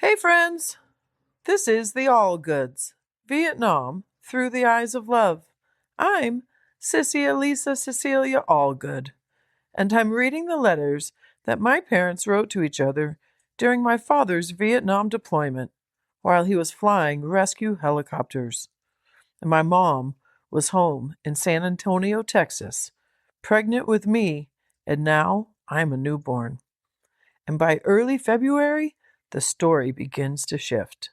Hey friends, this is the Allgoods, Vietnam through the eyes of love. I'm Sissy Elisa Cecilia Allgood, and I'm reading the letters that my parents wrote to each other during my father's Vietnam deployment while he was flying rescue helicopters. And my mom was home in San Antonio, Texas, pregnant with me, and now I'm a newborn. And by early February, the story begins to shift.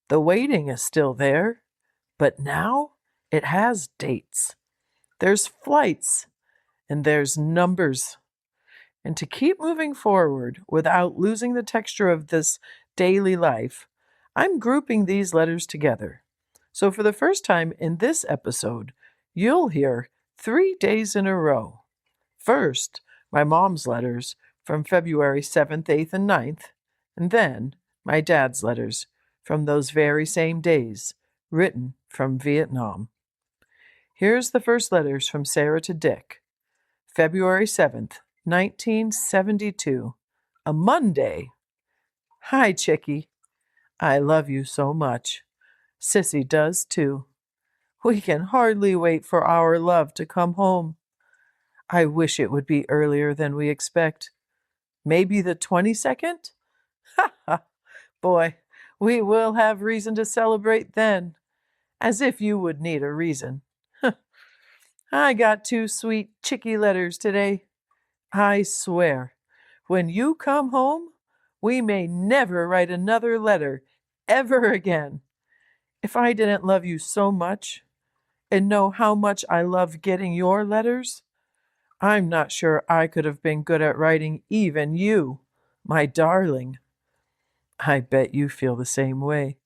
The waiting is still there, but now it has dates. There's flights, and there's numbers. And to keep moving forward without losing the texture of this daily life, I'm grouping these letters together. So for the first time in this episode, you'll hear 3 days in a row. First, my mom's letters from February 7th, 8th, and 9th, and then my dad's letters from those very same days, written from Vietnam. Here's the first letters from Sarah to Dick. February 7th, 1972, a Monday. Hi, Chickie. I love you so much. Sissy does too. We can hardly wait for our love to come home. I wish it would be earlier than we expect. Maybe the 22nd? Ha ha! Boy, we will have reason to celebrate then. As if you would need a reason. I got 2 sweet Chickie letters today. I swear, when you come home, we may never write another letter ever again. If I didn't love you so much, and know how much I love getting your letters, I'm not sure I could have been good at writing even you, my darling. I bet you feel the same way.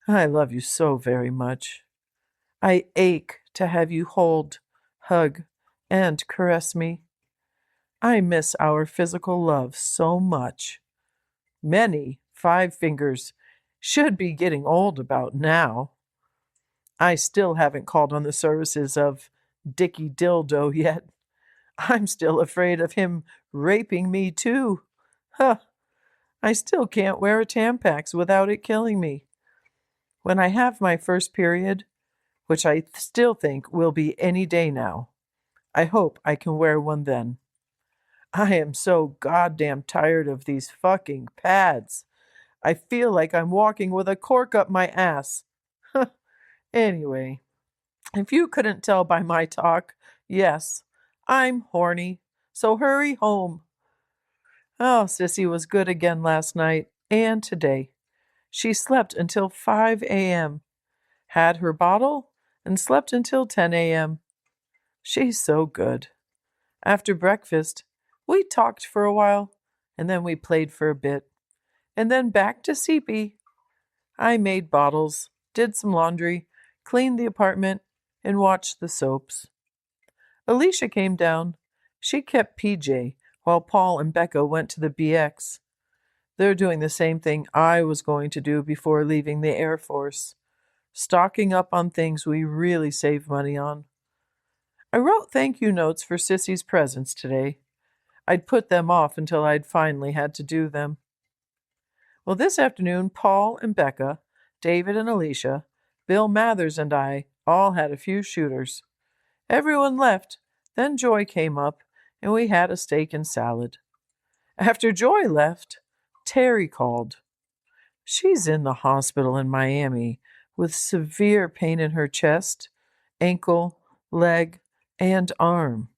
I love you so very much. I ache to have you hold, hug, and caress me. I miss our physical love so much. Many 5 fingers should be getting old about now. I still haven't called on the services of Dickie Dildo yet. I'm still afraid of him raping me too. Huh. I still can't wear a Tampax without it killing me. When I have my first period, which I still think will be any day now, I hope I can wear one then. I am so goddamn tired of these fucking pads. I feel like I'm walking with a cork up my ass. Anyway, if you couldn't tell by my talk, yes, I'm horny. So hurry home. Oh, Sissy was good again last night and today. She slept until 5 a.m., had her bottle, and slept until 10 a.m. She's so good. After breakfast, we talked for a while, and then we played for a bit, and then back to CP. I made bottles, did some laundry, cleaned the apartment, and watched the soaps. Alicia came down. She kept PJ while Paul and Becca went to the BX. They're doing the same thing I was going to do before leaving the Air Force, stocking up on things we really save money on. I wrote thank you notes for Sissy's presents today. I'd put them off until I'd finally had to do them. Well, this afternoon, Paul and Becca, David and Alicia, Bill Mathers and I all had a few shooters. Everyone left, then Joy came up, and we had a steak and salad. After Joy left, Terry called. She's in the hospital in Miami with severe pain in her chest, ankle, leg, and arm.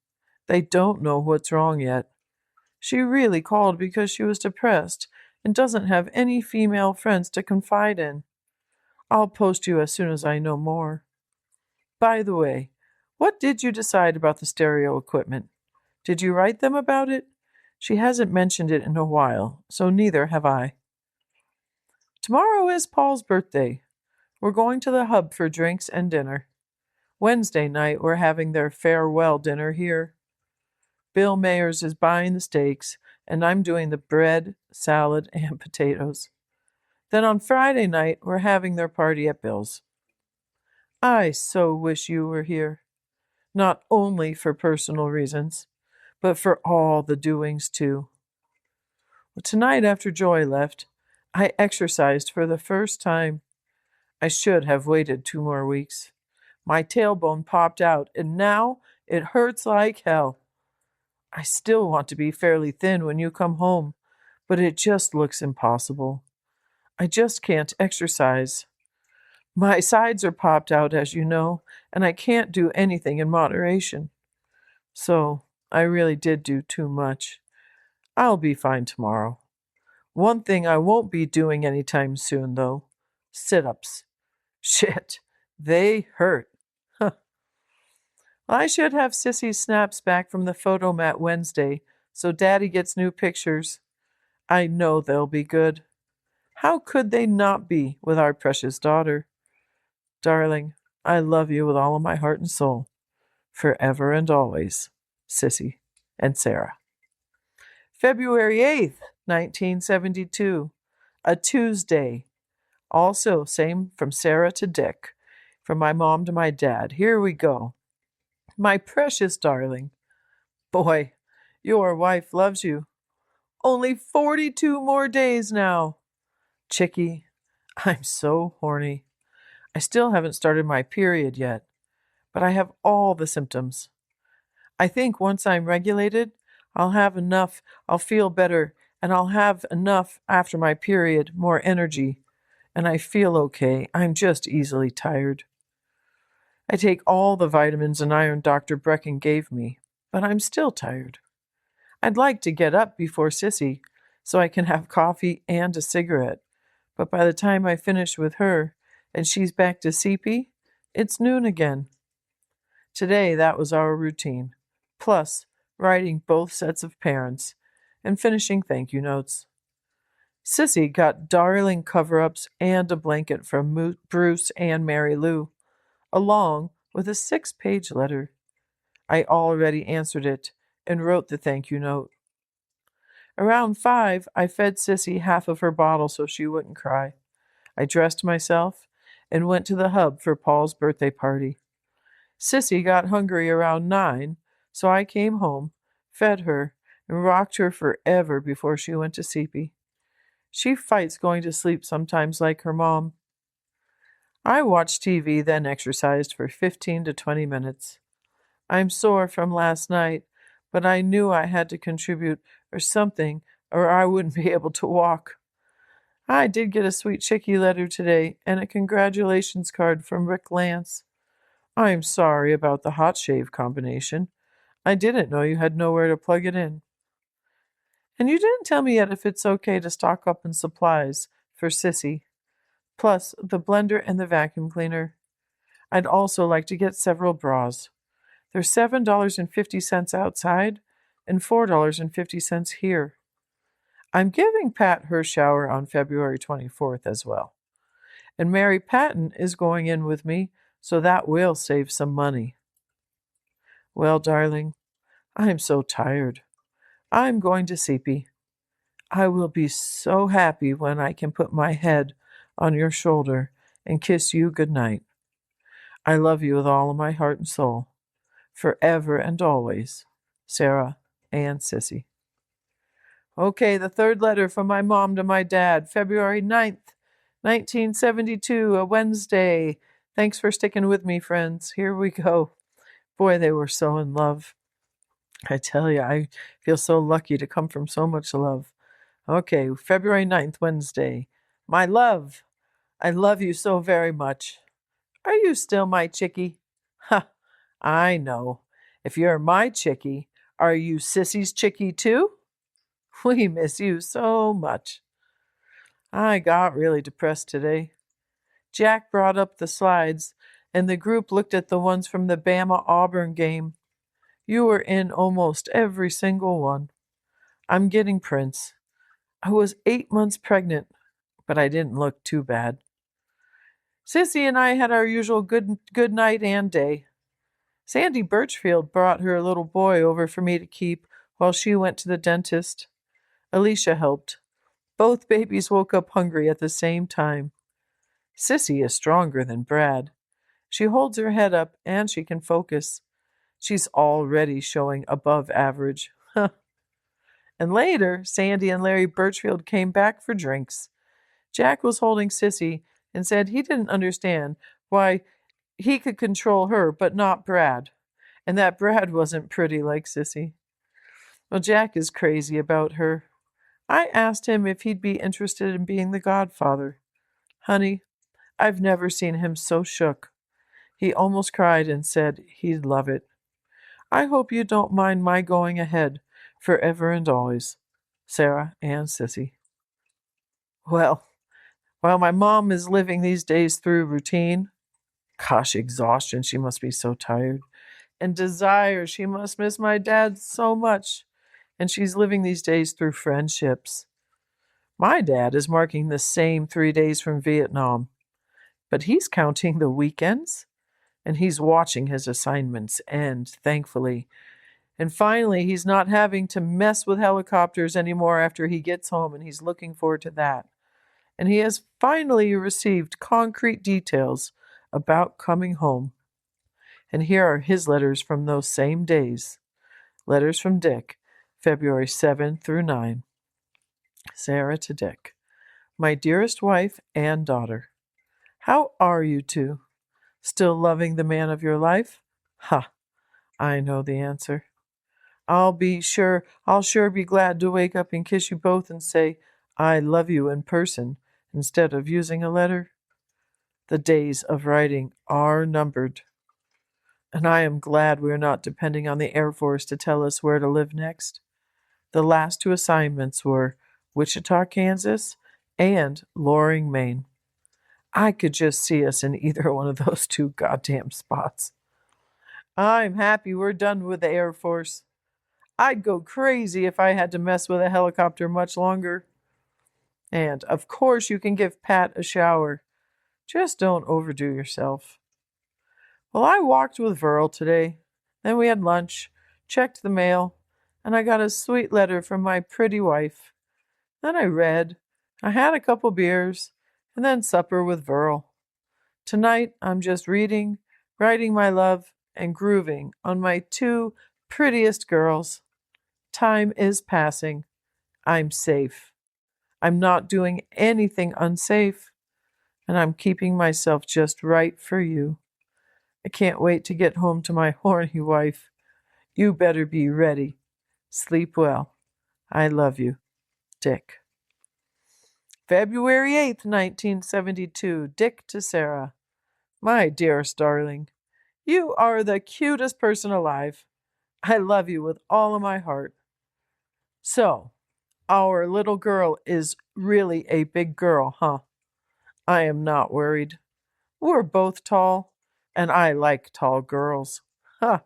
They don't know what's wrong yet. She really called because she was depressed and doesn't have any female friends to confide in. I'll post you as soon as I know more. By the way, what did you decide about the stereo equipment? Did you write them about it? She hasn't mentioned it in a while, so neither have I. Tomorrow is Paul's birthday. We're going to the hub for drinks and dinner. Wednesday night, we're having their farewell dinner here. Bill Mayers is buying the steaks, and I'm doing the bread, salad, and potatoes. Then on Friday night, we're having their party at Bill's. I so wish you were here. Not only for personal reasons, but for all the doings too. Tonight after Joy left, I exercised for the first time. I should have waited 2 more weeks. My tailbone popped out, and now it hurts like hell. I still want to be fairly thin when you come home, but it just looks impossible. I just can't exercise. My sides are popped out, as you know, and I can't do anything in moderation. So, I really did do too much. I'll be fine tomorrow. One thing I won't be doing anytime soon, though: sit ups. Shit, they hurt. Huh. I should have Sissy's snaps back from the photo mat Wednesday, so Daddy gets new pictures. I know they'll be good. How could they not be with our precious daughter? Darling, I love you with all of my heart and soul, forever and always, Sissy and Sarah. February 8th, 1972, a Tuesday. Also, same from Sarah to Dick, from my mom to my dad. Here we go. My precious darling, boy, your wife loves you. Only 42 more days now. Chickie, I'm so horny. I still haven't started my period yet, but I have all the symptoms. I think once I'm regulated, I'll feel better, and I'll have enough after my period, more energy, and I feel okay. I'm just easily tired. I take all the vitamins and iron Dr. Brecken gave me, but I'm still tired. I'd like to get up before Sissy so I can have coffee and a cigarette, but by the time I finish with her and she's back to CP, it's noon again. Today that was our routine, plus writing both sets of parents and finishing thank you notes. Sissy got darling cover-ups and a blanket from Bruce and Mary Lou, along with a 6-page letter. I already answered it and wrote the thank you note. Around 5, I fed Sissy half of her bottle so she wouldn't cry. I dressed myself and went to the hub for Paul's birthday party. Sissy got hungry around 9, so I came home, fed her, and rocked her forever before she went to CP. She fights going to sleep sometimes like her mom. I watched TV, then exercised for 15 to 20 minutes. I'm sore from last night, but I knew I had to contribute or something, or I wouldn't be able to walk. I did get a sweet chickie letter today and a congratulations card from Rick Lance. I'm sorry about the hot shave combination. I didn't know you had nowhere to plug it in. And you didn't tell me yet if it's okay to stock up on supplies for Sissy, plus the blender and the vacuum cleaner. I'd also like to get several bras. They're $7.50 outside and $4.50 here. I'm giving Pat her shower on February 24th as well. And Mary Patton is going in with me, so that will save some money. Well, darling, I am so tired. I'm going to CP. I will be so happy when I can put my head on your shoulder and kiss you good night. I love you with all of my heart and soul, forever and always, Sarah and Sissy. Okay, the third letter from my mom to my dad, February 9th, 1972, a Wednesday. Thanks for sticking with me, friends. Here we go. Boy, they were so in love. I tell you, I feel so lucky to come from so much love. Okay, February 9th, Wednesday. My love, I love you so very much. Are you still my chickie? Ha, I know. If you're my chickie, are you Sissy's chickie too? We miss you so much. I got really depressed today. Jack brought up the slides, and the group looked at the ones from the Bama-Auburn game. You were in almost every single one. I'm getting Prince. I was 8 months pregnant, but I didn't look too bad. Sissy and I had our usual good night and day. Sandy Birchfield brought her little boy over for me to keep while she went to the dentist. Alicia helped. Both babies woke up hungry at the same time. Sissy is stronger than Brad. She holds her head up and she can focus. She's already showing above average. And later, Sandy and Larry Birchfield came back for drinks. Jack was holding Sissy and said he didn't understand why he could control her but not Brad, and that Brad wasn't pretty like Sissy. Well, Jack is crazy about her. I asked him if he'd be interested in being the godfather. Honey, I've never seen him so shook. He almost cried and said he'd love it. I hope you don't mind my going ahead forever and always. Sarah and Sissy. Well, while my mom is living these days through routine, gosh, exhaustion, she must be so tired, and desire, she must miss my dad so much, and she's living these days through friendships. My dad is marking the same 3 days from Vietnam, but he's counting the weekends, and he's watching his assignments end, thankfully. And finally, he's not having to mess with helicopters anymore after he gets home, and he's looking forward to that. And he has finally received concrete details about coming home. And here are his letters from those same days. Letters from Dick, February 7 through 9. Sarah to Dick. My dearest wife and daughter, how are you two? Still loving the man of your life? Ha, I know the answer. I'll sure be glad to wake up and kiss you both and say, I love you in person, instead of using a letter. The days of writing are numbered. And I am glad we are not depending on the Air Force to tell us where to live next. The last 2 assignments were Wichita, Kansas, and Loring, Maine. I could just see us in either one of those 2 goddamn spots. I'm happy we're done with the Air Force. I'd go crazy if I had to mess with a helicopter much longer. And, of course, you can give Pat a shower. Just don't overdo yourself. Well, I walked with Verl today. Then we had lunch, checked the mail, and I got a sweet letter from my pretty wife. Then I read. I had a couple beers, and then supper with Verl. Tonight, I'm just reading, writing my love, and grooving on my 2 prettiest girls. Time is passing. I'm safe. I'm not doing anything unsafe, and I'm keeping myself just right for you. I can't wait to get home to my horny wife. You better be ready. Sleep well. I love you. Dick. February 8th, 1972. Dick to Sarah. My dearest darling, you are the cutest person alive. I love you with all of my heart. So, our little girl is really a big girl, huh? I am not worried. We're both tall, and I like tall girls. Huh.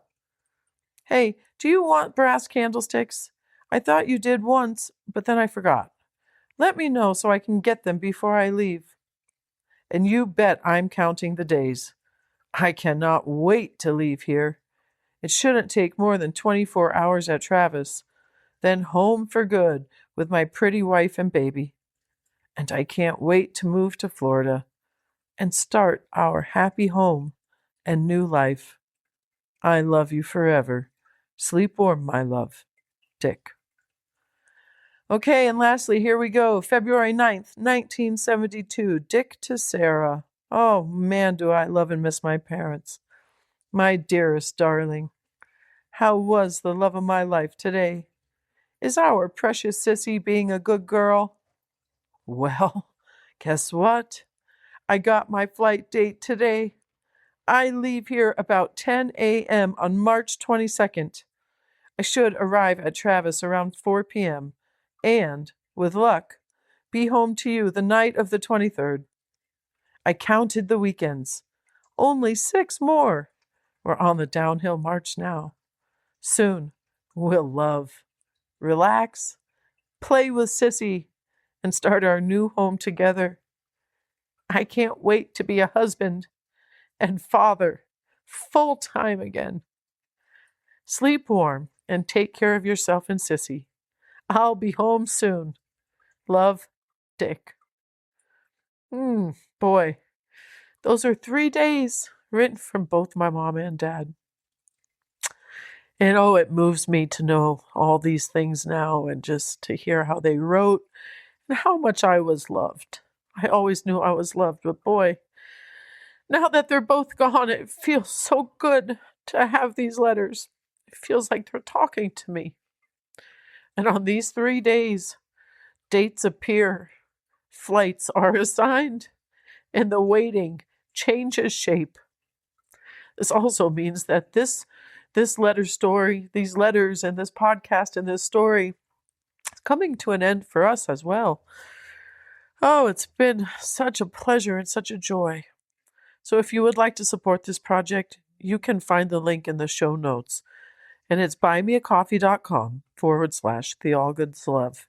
Hey, do you want brass candlesticks? I thought you did once, but then I forgot. Let me know so I can get them before I leave. And you bet I'm counting the days. I cannot wait to leave here. It shouldn't take more than 24 hours at Travis, then home for good with my pretty wife and baby. And I can't wait to move to Florida and start our happy home and new life. I love you forever. Sleep warm, my love. Dick. Okay, and lastly, here we go. February 9th, 1972. Dick to Sarah. Oh, man, do I love and miss my parents. My dearest darling. How was the love of my life today? Is our precious Sissy being a good girl? Well, guess what? I got my flight date today. I leave here about 10 a.m. on March 22nd. I should arrive at Travis around 4 p.m. and, with luck, be home to you the night of the 23rd. I counted the weekends. Only 6 more. We're on the downhill march now. Soon, we'll love, relax, play with Sissy, and start our new home together. I can't wait to be a husband and father full time again. Sleep warm and take care of yourself and Sissy. I'll be home soon. Love, Dick. Boy, those are 3 days written from both my mom and dad. And oh, it moves me to know all these things now and just to hear how they wrote and how much I was loved. I always knew I was loved, but boy, now that they're both gone, it feels so good to have these letters. It feels like they're talking to me. And on these 3 days, dates appear, flights are assigned, and the waiting changes shape. This also means that this letter story, these letters and this podcast and this story is coming to an end for us as well. Oh, it's been such a pleasure and such a joy. So if you would like to support this project, you can find the link in the show notes. And it's buymeacoffee.com/the Allgoods love.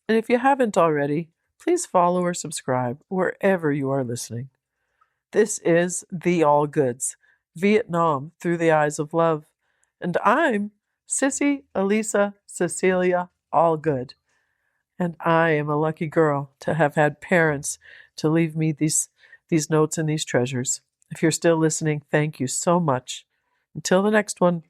And if you haven't already, please follow or subscribe wherever you are listening. This is The Allgoods, Vietnam through the eyes of love. And I'm Sissy Elisa Cecilia Allgood. And I am a lucky girl to have had parents to leave me these notes and these treasures. If you're still listening, thank you so much. Until the next one.